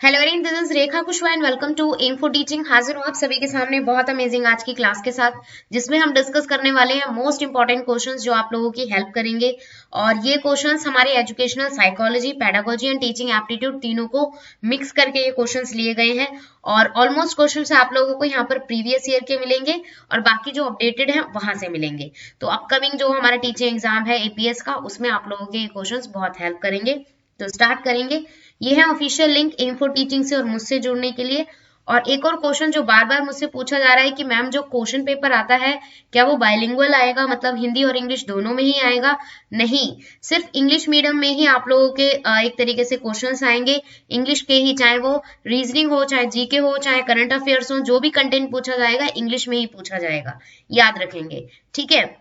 Hello everyone, this is Rekha Kushwaha and welcome to M for teaching. हाजिर हूँ आप सभी के सामने बहुत अमेजिंग आज की क्लास के साथ, जिसमें हम डिस्कस करने वाले हैं मोस्ट इंपॉर्टेंट क्वेश्चंस जो आप लोगों की हेल्प करेंगे। और ये क्वेश्चंस हमारे educational psychology, pedagogy and teaching aptitude तीनों को मिक्स करके ये क्वेश्चंस लिए गए हैं। और ऑलमोस्ट क्वेश्चंस आप लोगों को यहाँ पर प्रीवियस ईयर के मिलेंगे और बाकी जो अपडेटेड है वहां से मिलेंगे। तो अपकमिंग जो हमारा टीचिंग एग्जाम है एपीएस का, उसमें आप लोगों के ये क्वेश्चंस बहुत हेल्प करेंगे। तो स्टार्ट करेंगे। ये है official link M for teaching से और मुझसे जुड़ने के लिए। और एक और क्वेश्चन जो बार बार मुझसे पूछा जा रहा है कि मैम जो क्वेश्चन पेपर आता है क्या वो बाइलिंगुअल आएगा, मतलब हिंदी और इंग्लिश दोनों में ही आएगा? नहीं, सिर्फ इंग्लिश मीडियम में ही आप लोगों के एक तरीके से क्वेश्चंस आएंगे इंग्लिश के ही, चाहे वो रीजनिंग हो, चाहे जीके हो, चाहे करंट अफेयर्स हो, जो भी कंटेंट पूछा जाएगा इंग्लिश में ही पूछा जाएगा, याद रखेंगे, ठीक है।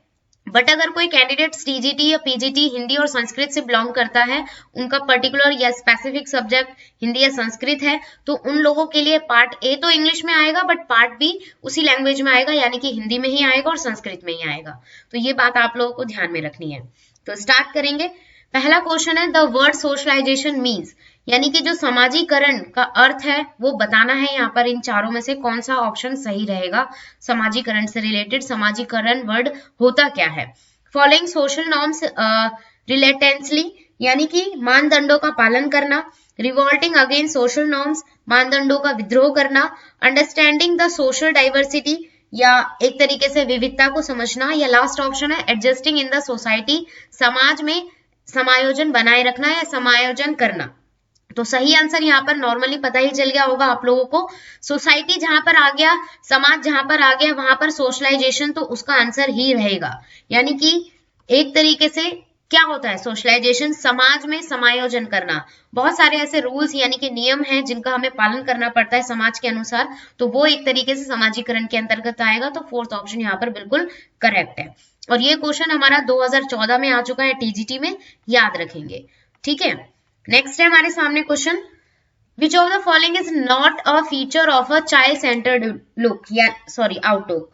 बट अगर कोई कैंडिडेट टीजीटी या पीजीटी हिंदी और संस्कृत से बिलोंग करता है, उनका पर्टिकुलर या स्पेसिफिक सब्जेक्ट हिंदी या संस्कृत है, तो उन लोगों के लिए पार्ट ए तो इंग्लिश में आएगा बट पार्ट बी उसी लैंग्वेज में आएगा, यानी कि हिंदी में ही आएगा और संस्कृत में ही आएगा। तो ये बात आप लोगों को ध्यान में रखनी है। तो स्टार्ट करेंगे। पहला क्वेश्चन है द वर्ड सोशलाइजेशन मीन्स, यानी कि जो समाजीकरण का अर्थ है वो बताना है। यहाँ पर इन चारों में से कौन सा ऑप्शन सही रहेगा? समाजीकरण से रिलेटेड समाजीकरण वर्ड होता क्या है? फॉलोइंग सोशल नॉर्म्स रिलेटेंसली, यानी कि मानदंडों का पालन करना। रिवॉल्टिंग अगेंस्ट सोशल नॉर्म्स, मानदंडों का विद्रोह करना। अंडरस्टैंडिंग द सोशल डाइवर्सिटी, या एक तरीके से विविधता को समझना। या लास्ट ऑप्शन है एडजस्टिंग इन द सोसाइटी, समाज में समायोजन बनाए रखना या समायोजन करना। तो सही आंसर यहाँ पर नॉर्मली पता ही चल गया होगा आप लोगों को। सोसाइटी जहां पर आ गया, समाज जहां पर आ गया, वहां पर सोशलाइजेशन तो उसका आंसर ही रहेगा। यानी कि एक तरीके से क्या होता है सोशलाइजेशन? समाज में समायोजन करना। बहुत सारे ऐसे रूल्स यानी कि नियम हैं जिनका हमें पालन करना पड़ता है समाज के अनुसार, तो वो एक तरीके से समाजीकरण के अंतर्गत आएगा। तो फोर्थ ऑप्शन यहाँ पर बिल्कुल करेक्ट है। और ये क्वेश्चन हमारा 2014 में आ चुका है टीजीटी में, याद रखेंगे, ठीक है। नेक्स्ट है हमारे सामने question, which of the following is not a feature of a child centred look, या सॉरी आउटलुक।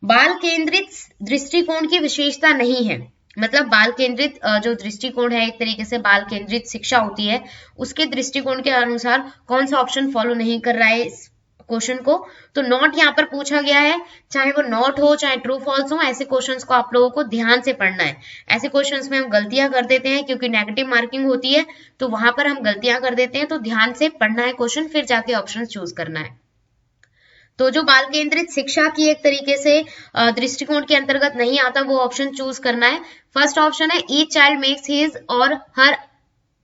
बाल केंद्रित दृष्टिकोण की विशेषता नहीं है, मतलब बाल केंद्रित जो दृष्टिकोण है, एक तरीके से बाल केंद्रित शिक्षा होती है, उसके दृष्टिकोण के अनुसार कौन सा ऑप्शन फॉलो नहीं कर रहा है इस क्वेश्चन को? तो नॉट यहाँ पर पूछा गया है, चाहे वो नॉट हो चाहे ट्रू फॉल्स हो, ऐसे क्वेश्चंस को आप लोगों को ध्यान से पढ़ना है। ऐसे क्वेश्चंस में हम गलतियां कर देते हैं क्योंकि नेगेटिव मार्किंग होती है, तो वहां पर हम गलतियां कर देते हैं। तो ध्यान से पढ़ना है क्वेश्चन, फिर जाके ऑप्शन चूज करना है। तो जो बाल केंद्रित शिक्षा की एक तरीके से दृष्टिकोण के अंतर्गत नहीं आता, वो ऑप्शन चूज करना है। फर्स्ट ऑप्शन है ईच चाइल्ड मेक्स हिज और हर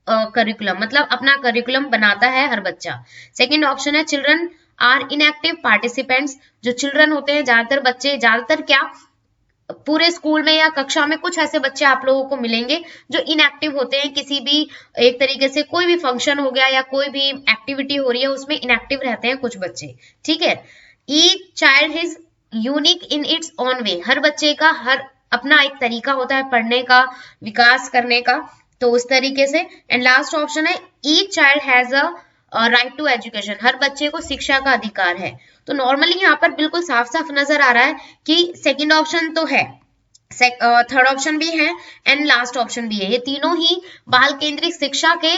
करिकुलम, मतलब अपना करिकुलम बनाता है हर बच्चा। सेकेंड ऑप्शन है चिल्ड्रन आर इनएक्टिव पार्टिसिपेंट्स, जो चिल्ड्रन होते हैं ज्यादातर बच्चे, ज्यादातर क्या पूरे स्कूल में या कक्षा में कुछ ऐसे बच्चे आप लोगों को मिलेंगे जो इनएक्टिव होते हैं, किसी भी एक तरीके से कोई भी फंक्शन हो गया या कोई भी एक्टिविटी हो रही है उसमें इनएक्टिव रहते हैं कुछ बच्चे, ठीक है। Each child is unique in its own way, हर बच्चे का हर अपना एक तरीका होता है पढ़ने का, विकास करने का, तो उस तरीके से। एंड लास्ट ऑप्शन है each child has a right to education, हर बच्चे को शिक्षा का अधिकार है। तो नॉर्मली यहाँ पर बिल्कुल साफ साफ नजर आ रहा है कि सेकंड ऑप्शन तो है, थर्ड ऑप्शन भी है एंड लास्ट ऑप्शन भी है, ये तीनों ही बाल केंद्रित शिक्षा के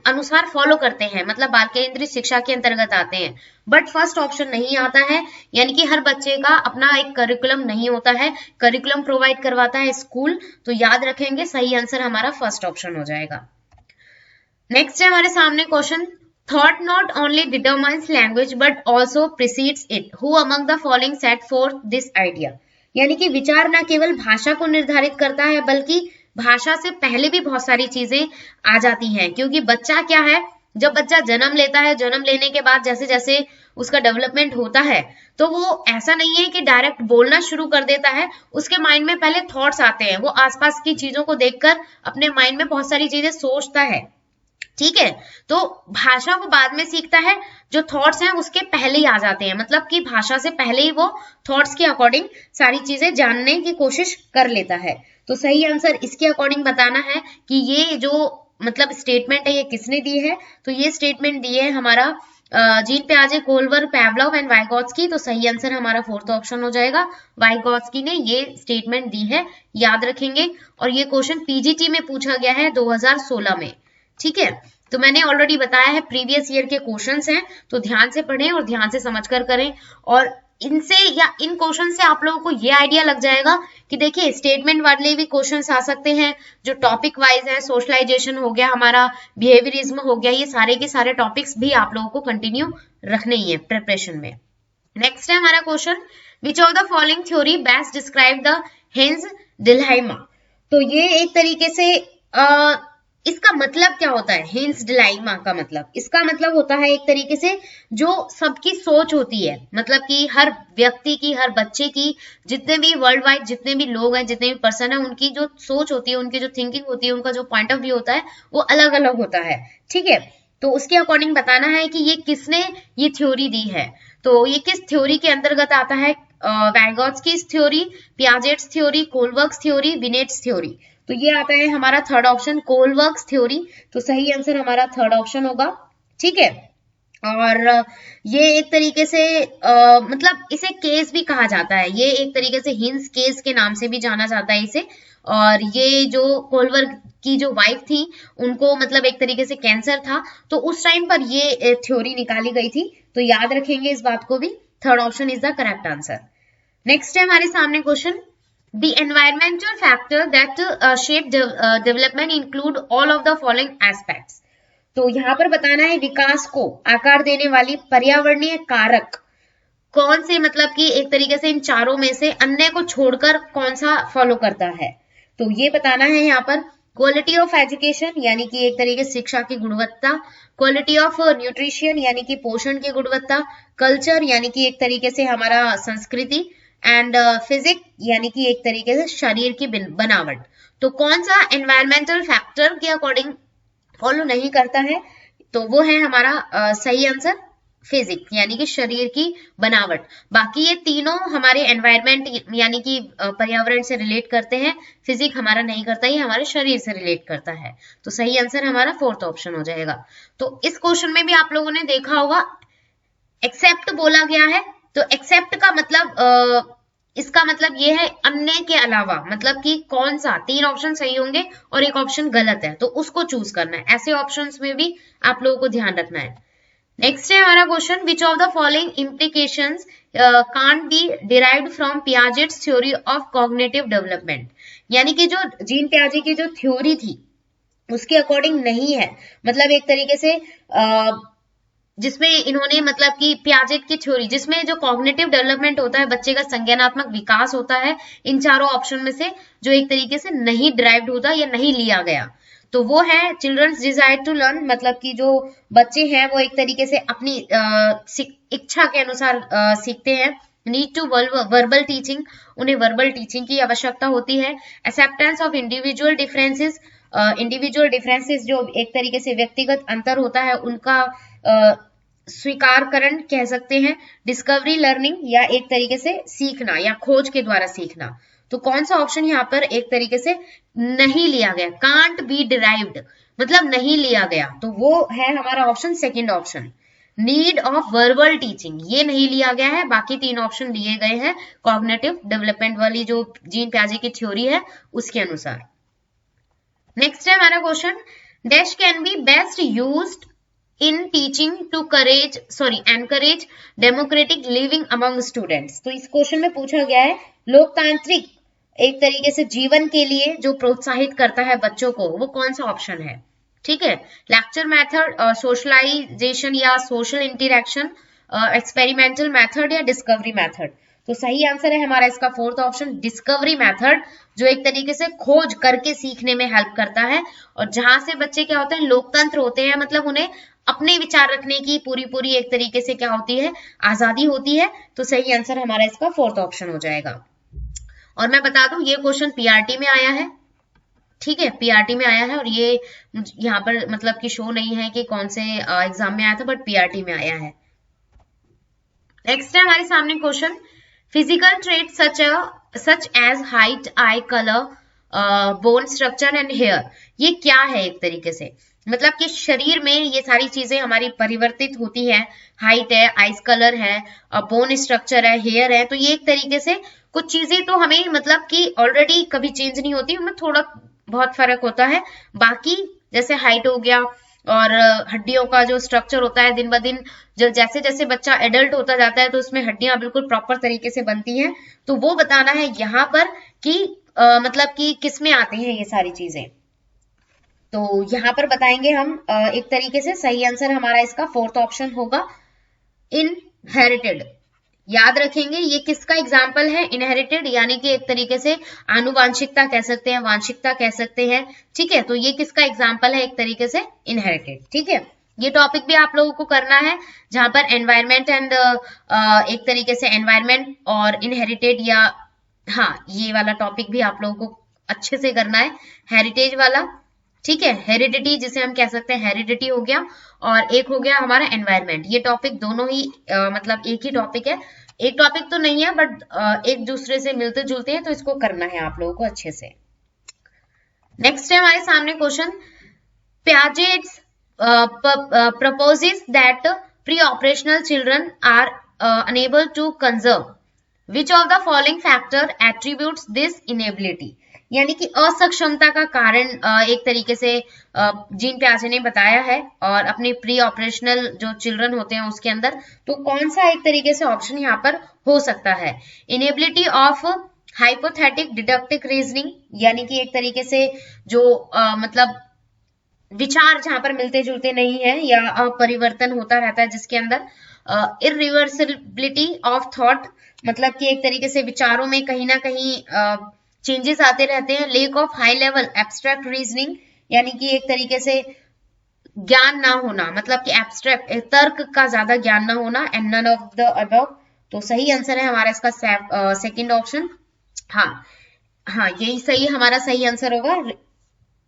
अनुसार फॉलो करते हैं, मतलब बाल केंद्रित शिक्षा के अंतर्गत आते हैं। बट फर्स्ट ऑप्शन नहीं आता है, यानी कि हर बच्चे का अपना एक करिकुलम नहीं होता है, करिकुलम प्रोवाइड करवाता है स्कूल। तो याद रखेंगे सही आंसर हमारा फर्स्ट ऑप्शन हो जाएगा। नेक्स्ट है हमारे सामने question, thought not only determines language but also precedes it, who among the following set fourth this idea, यानी कि विचार न केवल भाषा को निर्धारित करता है बल्कि भाषा से पहले भी बहुत सारी चीजें आ जाती हैं। क्योंकि बच्चा क्या है, जब बच्चा जन्म लेता है, जन्म लेने के बाद जैसे जैसे उसका डेवलपमेंट होता है, तो वो ऐसा नहीं है कि डायरेक्ट बोलना शुरू कर देता है, उसके माइंड में पहले थॉट्स आते हैं, वो आसपास की चीजों को देखकर अपने माइंड में बहुत सारी चीजें सोचता है, ठीक है। तो भाषा वो बाद में सीखता है, जो थॉट्स हैं उसके पहले ही आ जाते हैं, मतलब कि भाषा से पहले ही वो थॉट्स के अकॉर्डिंग सारी चीजें जानने की कोशिश कर लेता है। तो सही आंसर इसके अकॉर्डिंग बताना है कि ये जो मतलब स्टेटमेंट है ये किसने दी है। तो ये स्टेटमेंट दी है हमारा जीन पियाजे, कोहलर, पैवलोव एंड वाइगोत्स्की। तो सही आंसर हमारा फोर्थ ऑप्शन हो जाएगा, वाइगोत्स्की ने ये स्टेटमेंट दी है, याद रखेंगे। और ये क्वेश्चन पीजीटी में पूछा गया है 2016 में, ठीक है। तो मैंने ऑलरेडी बताया है प्रीवियस ईयर के क्वेश्चंस हैं, तो ध्यान से पढ़ें और ध्यान से समझकर करें। और इनसे या इन क्वेश्चन से आप लोगों को ये आइडिया लग जाएगा कि देखिए स्टेटमेंट वाले भी क्वेश्चंस आ सकते हैं जो टॉपिक वाइज है। सोशलाइजेशन हो गया हमारा, बिहेवियरिज्म हो गया, ये सारे के सारे टॉपिक्स भी आप लोगों को कंटिन्यू रखने ही है प्रिपरेशन में। नेक्स्ट है हमारा question, which of the following theory best describe the hinge dilemma. तो ये एक तरीके से इसका मतलब क्या होता है हिंज डिलेमा का मतलब, इसका मतलब होता है एक तरीके से जो सबकी सोच होती है, मतलब कि हर व्यक्ति की, हर बच्चे की, जितने भी वर्ल्ड वाइड जितने भी लोग हैं, जितने भी पर्सन है, उनकी जो सोच होती है, उनकी जो थिंकिंग होती है, उनका जो पॉइंट ऑफ व्यू होता है वो अलग अलग होता है। ठीक है, तो उसके अकॉर्डिंग बताना है कि ये किसने ये थ्योरी दी है। तो ये किस थ्योरी के अंतर्गत आता है, Vygotsky theory, Piaget's theory, Kohlberg's theory, Binet's theory. तो ये आता है हमारा थर्ड ऑप्शन कोलबर्ग्स थ्योरी। तो सही आंसर हमारा थर्ड ऑप्शन होगा। ठीक है, और ये एक तरीके से मतलब इसे केस भी कहा जाता है, ये एक तरीके से हिंज केस के नाम से भी जाना जाता है इसे। और ये जो कोलबर्ग की जो वाइफ थी उनको मतलब एक तरीके से कैंसर था, तो उस टाइम पर ये थ्योरी निकाली गई थी। तो याद रखेंगे इस बात को भी, third option is the correct answer. Next है हमारे सामने question, The environmental factor that shape development include all of the following aspects। तो यहाँ पर बताना है विकास को आकार देने वाली पर्यावरणीय कारक कौन से, मतलब कि एक तरीके से इन चारों में से अन्य को छोड़कर कौन सा फॉलो करता है। तो ये बताना है यहाँ पर क्वालिटी ऑफ एजुकेशन यानी कि एक तरीके से शिक्षा की गुणवत्ता, क्वालिटी ऑफ न्यूट्रिशन यानी कि पोषण की गुणवत्ता, कल्चर यानी कि एक तरीके से हमारा संस्कृति, एंड फिजिक यानी कि एक तरीके से शरीर की बनावट। तो कौन सा एनवायरमेंटल फैक्टर के अकॉर्डिंग फॉलो नहीं करता है, तो वो है हमारा सही आंसर फिजिक यानी कि शरीर की बनावट। बाकी ये तीनों हमारे एनवायरमेंट यानी कि पर्यावरण से रिलेट करते हैं, फिजिक हमारा नहीं करता, ये हमारे शरीर से रिलेट करता है। तो सही आंसर हमारा फोर्थ ऑप्शन हो जाएगा। तो इस क्वेश्चन में भी आप लोगों ने देखा होगा एक्सेप्ट बोला गया है, तो एक्सेप्ट का मतलब इसका मतलब ये है अन्य के अलावा, मतलब कि कौन सा, तीन ऑप्शन सही होंगे और एक ऑप्शन गलत है, तो उसको चूज करना है। ऐसे ऑप्शंस में भी आप लोगों को ध्यान रखना है। नेक्स्ट है हमारा question, which of the following implications can't be derived from Piaget's theory of cognitive development. यानी कि जो जीन पियाजे की जो थ्योरी थी उसके अकॉर्डिंग नहीं है, मतलब एक तरीके से जिसमें इन्होंने मतलब कि पियाजेट की थ्योरी जिसमें जो कॉग्निटिव डेवलपमेंट होता है, बच्चे का संज्ञानात्मक विकास होता है, इन चारों ऑप्शन में से जो एक तरीके से नहीं डिराइव्ड होता या नहीं लिया गया, तो वो है चिल्ड्रंस डिजायर टू लर्न, मतलब कि जो बच्चे हैं वो एक तरीके से अपनी इच्छा के अनुसार सीखते हैं। नीड टू वर्बल टीचिंग, उन्हें वर्बल टीचिंग की आवश्यकता होती है। Acceptance of individual differences, individual differences जो एक तरीके से व्यक्तिगत अंतर होता है उनका स्वीकारकरण कह सकते हैं। डिस्कवरी लर्निंग या एक तरीके से सीखना या खोज के द्वारा सीखना। तो कौन सा ऑप्शन यहाँ पर एक तरीके से नहीं लिया गया, कांट बी डिराइव्ड मतलब नहीं लिया गया, तो वो है हमारा option second option, need of verbal teaching, ये नहीं लिया गया है। बाकी तीन ऑप्शन लिए गए हैं कॉग्निटिव डेवलपमेंट वाली जो जीन पियाजे की थ्योरी है उसके अनुसार। नेक्स्ट है हमारा question, dash can be best used in teaching to encourage democratic living among students. तो इस क्वेश्चन में पूछा गया है लोकतांत्रिक एक तरीके से जीवन के लिए जो प्रोत्साहित करता है बच्चों को, वो कौन सा ऑप्शन है। ठीक है, लेक्चर मेथड, सोशलाइजेशन या सोशल इंटरेक्शन, एक्सपेरिमेंटल मेथड या डिस्कवरी मेथड। तो सही आंसर है हमारा इसका फोर्थ ऑप्शन डिस्कवरी मेथड, जो एक तरीके से खोज करके सीखने में हेल्प करता है और जहां से बच्चे क्या होते हैं लोकतंत्र होते हैं, मतलब उन्हें अपने विचार रखने की पूरी एक तरीके से क्या होती है आजादी होती है। तो सही आंसर हमारा इसका फोर्थ ऑप्शन हो जाएगा। और मैं बता दूं ये क्वेश्चन पीआरटी में आया है, ठीक है पीआरटी में आया है और ये यहाँ पर मतलब कि शो नहीं है कि कौन से एग्जाम में आया था, बट पीआरटी में आया है। नेक्स्ट है हमारे सामने question, physical trait such as height, eye colour, bone structure and hair, ये क्या है एक तरीके से, मतलब कि शरीर में ये सारी चीजें हमारी परिवर्तित होती है, हाइट है, आइज कलर है, बोन स्ट्रक्चर है, हेयर है। तो ये एक तरीके से कुछ चीजें तो हमें मतलब कि ऑलरेडी कभी चेंज नहीं होती, उनमें थोड़ा बहुत फर्क होता है। बाकी जैसे हाइट हो गया, और हड्डियों का जो स्ट्रक्चर होता है दिन ब दिन जो जैसे जैसे बच्चा एडल्ट होता जाता है तो उसमें हड्डियां बिल्कुल प्रॉपर तरीके से बनती हैं, तो वो बताना है यहाँ पर कि मतलब कि किस में आती हैं ये सारी चीजें। तो यहाँ पर बताएंगे हम एक तरीके से सही आंसर हमारा इसका फोर्थ ऑप्शन होगा, इनहेरिटेड। याद रखेंगे ये किसका एग्जाम्पल है, इनहेरिटेड, यानी कि एक तरीके से आनुवांशिकता कह सकते हैं, वांशिकता कह सकते हैं, ठीक है। तो ये किसका एग्जाम्पल है, एक तरीके से इनहेरिटेड, ठीक है। ये टॉपिक भी आप लोगों को करना है जहां पर एनवायरमेंट एंड एक तरीके से एनवायरमेंट और इनहेरिटेड, या हाँ ये वाला टॉपिक भी आप लोगों को अच्छे से करना है, हेरिटेज वाला, ठीक है। हेरिडिटी जिसे हम कह सकते हैं, हेरिडिटी हो गया, और एक हो गया हमारा एनवायरमेंट। ये टॉपिक दोनों ही मतलब एक ही टॉपिक है, एक टॉपिक तो नहीं है बट एक दूसरे से मिलते जुलते हैं, तो इसको करना है आप लोगों को अच्छे से। नेक्स्ट है हमारे सामने question, Piaget proposes that pre-operational children are unable to conserve. Which of the following factor attributes this inability? यानी कि असक्षमता का कारण एक तरीके से जीन प्याजे ने बताया है, और अपने प्री ऑपरेशनल जो चिल्ड्रन होते हैं उसके अंदर, तो कौन सा एक तरीके से ऑप्शन यहाँ पर हो सकता है, inability of hypothetic deductive reasoning, यानी कि एक तरीके से जो मतलब विचार जहां पर मिलते जुलते नहीं है या परिवर्तन होता रहता है जिसके अंदर, इरिवर्सिबिलिटी ऑफ थॉट, मतलब कि एक तरीके से विचारों में कहीं ना कहीं चेंजेस आते रहते हैं, lake of high level abstract reasoning, यानी कि एक तरीके से ज्ञान ना होना, मतलब कि एब्स्ट्रैक्ट तर्क का ज्यादा ज्ञान ना होना, and none of the above. तो सही आंसर है हमारा इसका सेकंड ऑप्शन। हाँ हाँ, यही सही हमारा सही आंसर होगा,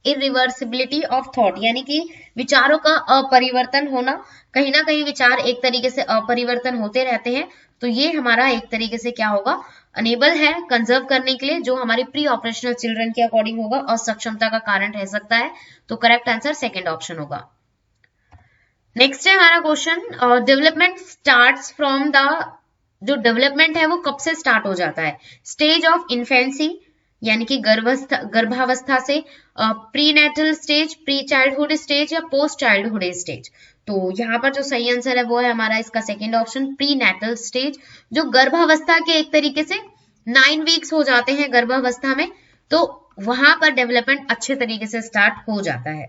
इरिवर्सिबिलिटी ऑफ थॉट, यानी कि विचारों का अपरिवर्तन होना, कहीं ना कहीं विचार एक तरीके से अपरिवर्तन होते रहते हैं, तो ये हमारा एक तरीके से क्या होगा, अनेबल है कंजर्व करने के लिए, जो हमारे प्री ऑपरेशनल चिल्ड्रन के अकॉर्डिंग होगा, असक्षमता का कारण रह सकता है, तो करेक्ट आंसर सेकेंड ऑप्शन होगा। नेक्स्ट है हमारा question, development starts from the, जो डेवलपमेंट है वो कब से स्टार्ट हो जाता है, स्टेज ऑफ इन्फेंसी, यानी कि गर्भावस्था से, prenatal stage, pre childhood stage, या पोस्ट चाइल्डहुड स्टेज। तो यहाँ पर जो सही आंसर है वो है हमारा इसका सेकेंड ऑप्शन, प्रीनेटल स्टेज, जो गर्भावस्था के एक तरीके से 9 वीक्स हो जाते हैं गर्भावस्था में, तो वहां पर डेवलपमेंट अच्छे तरीके से स्टार्ट हो जाता है।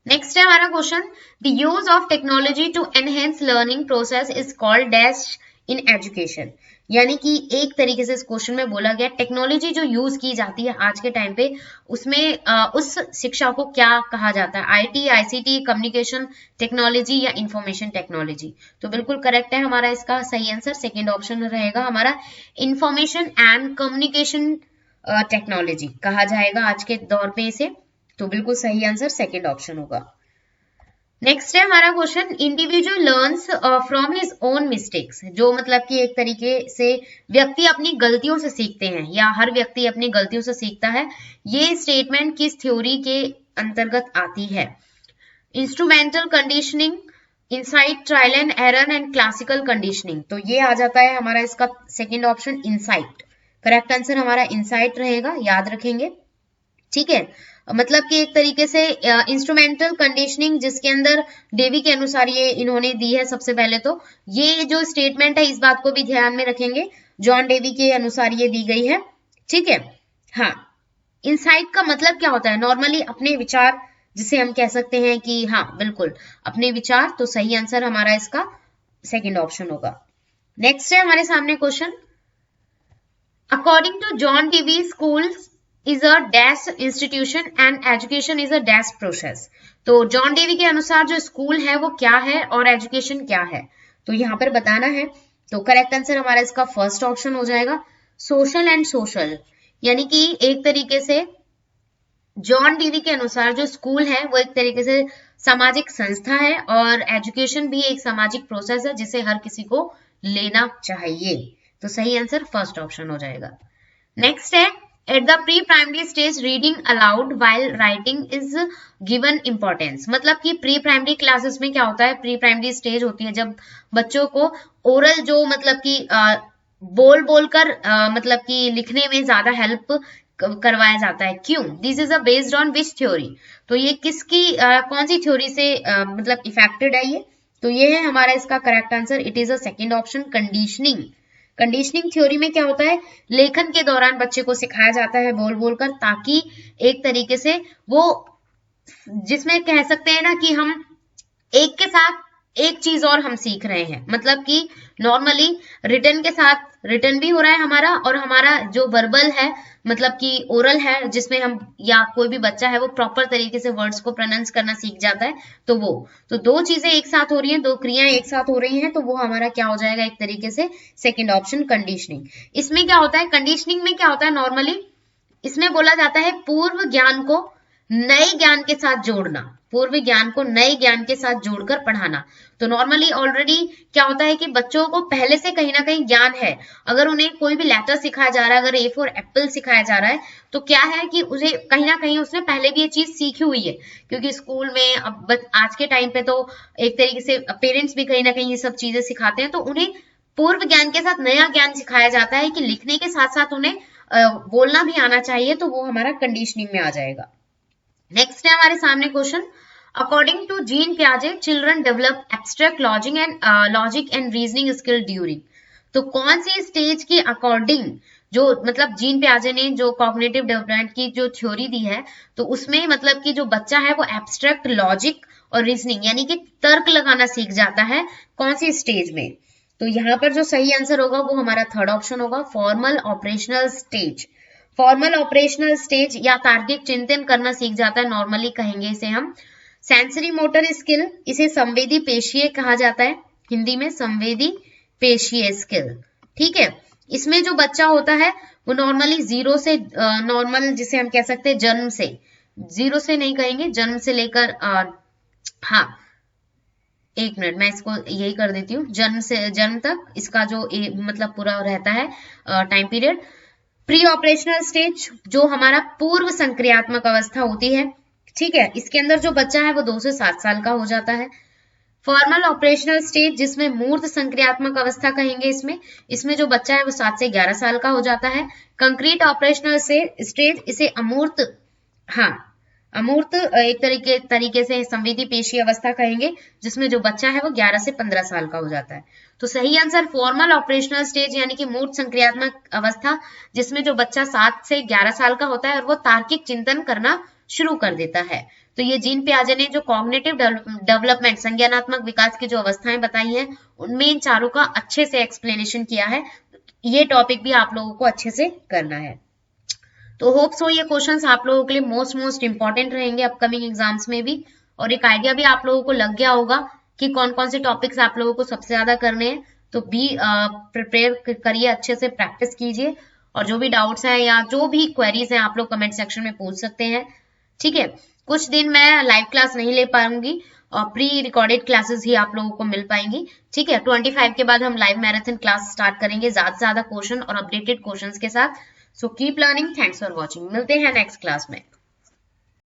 नेक्स्ट है हमारा question, the use of technology to enhance learning process is called dash in education, यानी कि एक तरीके से इस क्वेश्चन में बोला गया टेक्नोलॉजी जो यूज की जाती है आज के टाइम पे, उसमें उस शिक्षा को क्या कहा जाता है, आईटी, आईसीटी, कम्युनिकेशन टेक्नोलॉजी, या इंफॉर्मेशन टेक्नोलॉजी। तो बिल्कुल करेक्ट है हमारा इसका सही आंसर, सेकेंड ऑप्शन रहेगा हमारा, इंफॉर्मेशन एंड कम्युनिकेशन टेक्नोलॉजी कहा जाएगा आज के दौर पे इसे, तो बिल्कुल सही आंसर सेकेंड ऑप्शन होगा। नेक्स्ट है हमारा question, individual learns from his own mistakes, जो मतलब कि एक तरीके से व्यक्ति अपनी गलतियों से सीखते हैं, या हर व्यक्ति अपनी गलतियों से सीखता है, ये स्टेटमेंट किस थ्योरी के अंतर्गत आती है, instrumental conditioning, insight, trial and error, and classical conditioning. तो ये आ जाता है हमारा इसका second option, insight. Correct answer हमारा इनसाइट रहेगा, याद रखेंगे, ठीक है। मतलब कि एक तरीके से इंस्ट्रूमेंटल कंडीशनिंग जिसके अंदर डेवी के अनुसार ये इन्होंने दी है सबसे पहले, तो ये जो स्टेटमेंट है इस बात को भी ध्यान में रखेंगे, जॉन डेवी के अनुसार ये दी गई है, ठीक है। हाँ, इनसाइट का मतलब क्या होता है, नॉर्मली अपने विचार, जिसे हम कह सकते हैं कि हाँ बिल्कुल अपने विचार, तो सही आंसर हमारा इसका सेकेंड ऑप्शन होगा। नेक्स्ट है हमारे सामने question, according to John Dewey school is a dash institution and education is a dash process। तो जॉन डेवी के अनुसार जो स्कूल है वो क्या है और एजुकेशन क्या है, तो यहाँ पर बताना है, तो करेक्ट आंसर हमारा इसका फर्स्ट ऑप्शन हो जाएगा, सोशल एंड सोशल, यानी कि एक तरीके से जॉन डेवी के अनुसार जो स्कूल है वो एक तरीके से सामाजिक संस्था है, और एजुकेशन भी एक सामाजिक प्रोसेस है जिसे हर किसी को लेना चाहिए, तो सही आंसर फर्स्ट ऑप्शन हो जाएगा। नेक्स्ट है, at the pre primary stage reading allowed while writing is given importance, मतलब कि प्री प्राइमरी क्लासेस में क्या होता है, प्री प्राइमरी स्टेज होती है जब बच्चों को ओरल जो मतलब कि बोल बोलकर मतलब कि लिखने में ज्यादा हेल्प करवाया जाता है, क्यों? This is a based on which theory, तो ये किसकी कौन सी थ्योरी से मतलब इफेक्टेड है ये? तो ये है हमारा इसका correct answer, it is a second option, conditioning. Conditioning theory में क्या होता है, लेखन के दौरान बच्चे को सिखाया जाता है बोल बोलकर, ताकि एक तरीके से वो, जिसमें कह सकते हैं ना कि हम एक के साथ एक चीज और हम सीख रहे हैं, मतलब कि नॉर्मली रिटन के साथ रिटन भी हो रहा है हमारा, और हमारा जो वर्बल है मतलब कि ओरल है, जिसमें हम या कोई भी बच्चा है वो प्रॉपर तरीके से वर्ड्स को प्रोनाउंस करना सीख जाता है, तो वो तो दो चीजें एक साथ हो रही हैं, दो क्रियाएं एक साथ हो रही हैं, तो वो हमारा क्या हो जाएगा एक तरीके से सेकेंड ऑप्शन, कंडीशनिंग। इसमें क्या होता है, कंडीशनिंग में क्या होता है, नॉर्मली इसमें बोला जाता है पूर्व ज्ञान को नए ज्ञान के साथ जोड़ना, पूर्व ज्ञान को नए ज्ञान के साथ जोड़कर पढ़ाना। तो नॉर्मली ऑलरेडी क्या होता है कि बच्चों को पहले से कहीं ना कहीं ज्ञान है, अगर उन्हें कोई भी लेटर सिखाया जा रहा है, अगर ए फॉर एप्पल सिखाया जा रहा है, तो क्या है कि उसे कहीं ना कहीं उसने पहले भी ये चीज सीखी हुई है, क्योंकि स्कूल में अब आज के टाइम पे तो एक तरीके से पेरेंट्स भी कहीं ना कहीं ये सब चीजें सिखाते हैं, तो उन्हें पूर्व ज्ञान के साथ नया ज्ञान सिखाया जाता है कि लिखने के साथ साथ उन्हें बोलना भी आना चाहिए, तो वो हमारा कंडीशनिंग में आ जाएगा। नेक्स्ट है हमारे सामने क्वेश्चन, अकॉर्डिंग टू जीन पियाजे children develop abstract logic and reasoning skill during, तो कौन सी स्टेज के अकॉर्डिंग, जो मतलब जीन पियाजे ने जो कॉग्निटिव डेवलपमेंट की जो थ्योरी दी है, तो उसमें मतलब कि जो बच्चा है वो एब्स्ट्रैक्ट लॉजिक और रीजनिंग यानी कि तर्क लगाना सीख जाता है, कौन सी स्टेज में? तो यहाँ पर जो सही आंसर होगा वो हमारा थर्ड ऑप्शन होगा, formal operational stage. Formal operational stage या तार्किक चिंतन करना सीख जाता है, नॉर्मली कहेंगे इसे हम। सेंसरी मोटर स्किल, इसे संवेदी पेशीय कहा जाता है, हिंदी में संवेदी पेशीय स्किल, ठीक है। इसमें जो बच्चा होता है वो नॉर्मली जीरो से नॉर्मल जिसे हम कह सकते हैं जन्म से, जीरो से नहीं कहेंगे, जन्म से लेकर हाँ एक मिनट मैं इसको यही कर देती हूँ, जन्म तक इसका जो मतलब पूरा रहता है time period. Pre operational stage जो हमारा पूर्व संक्रियात्मक अवस्था होती है, ठीक है, इसके अंदर जो बच्चा है वो 2 से 7 साल का हो जाता है। फॉर्मल ऑपरेशनल स्टेज जिसमें मूर्त संक्रियात्मक अवस्था कहेंगे, इसमें जो बच्चा है वो 7 से 11 साल का हो जाता है। कंक्रीट ऑपरेशनल स्टेज इसे अमूर्त, हाँ अमूर्त एक तरीके से संवेदी पेशी अवस्था कहेंगे, जिसमें जो बच्चा है वो 11 से 15 साल का हो जाता है। तो सही आंसर फॉर्मल ऑपरेशनल स्टेज यानी कि मूर्त संक्रियात्मक अवस्था, जिसमें जो बच्चा 7 से 11 साल का होता है और वो तार्किक चिंतन करना शुरू कर देता है। तो ये जीन पियाजे ने जो कॉग्निटिव डेवलपमेंट संज्ञानात्मक विकास की जो अवस्थाएं बताई हैं, उनमें इन चारों का अच्छे से एक्सप्लेनेशन किया है। ये टॉपिक भी आप लोगों को अच्छे से करना है। तो होप सो ये क्वेश्चंस आप लोगों के लिए मोस्ट इंपॉर्टेंट रहेंगे अपकमिंग एग्जाम्स में भी, और एक आइडिया भी आप लोगों को लग गया होगा कि कौन कौन से टॉपिक्स आप लोगों को सबसे ज्यादा करने हैं। तो भी प्रिपेयर करिए, अच्छे से प्रैक्टिस कीजिए, और जो भी डाउट्स हैं या जो भी क्वेरीज हैं आप लोग कमेंट सेक्शन में पूछ सकते हैं, ठीक है। कुछ दिन मैं लाइव क्लास नहीं ले पाऊंगी और प्री रिकॉर्डेड क्लासेस ही आप लोगों को मिल पाएंगी, ठीक है। 25 के बाद हम लाइव मैराथन क्लास स्टार्ट करेंगे ज्यादा से ज्यादा क्वेश्चन और अपडेटेड क्वेश्चंस के साथ। So keep learning, thanks for watching, मिलते हैं नेक्स्ट क्लास में।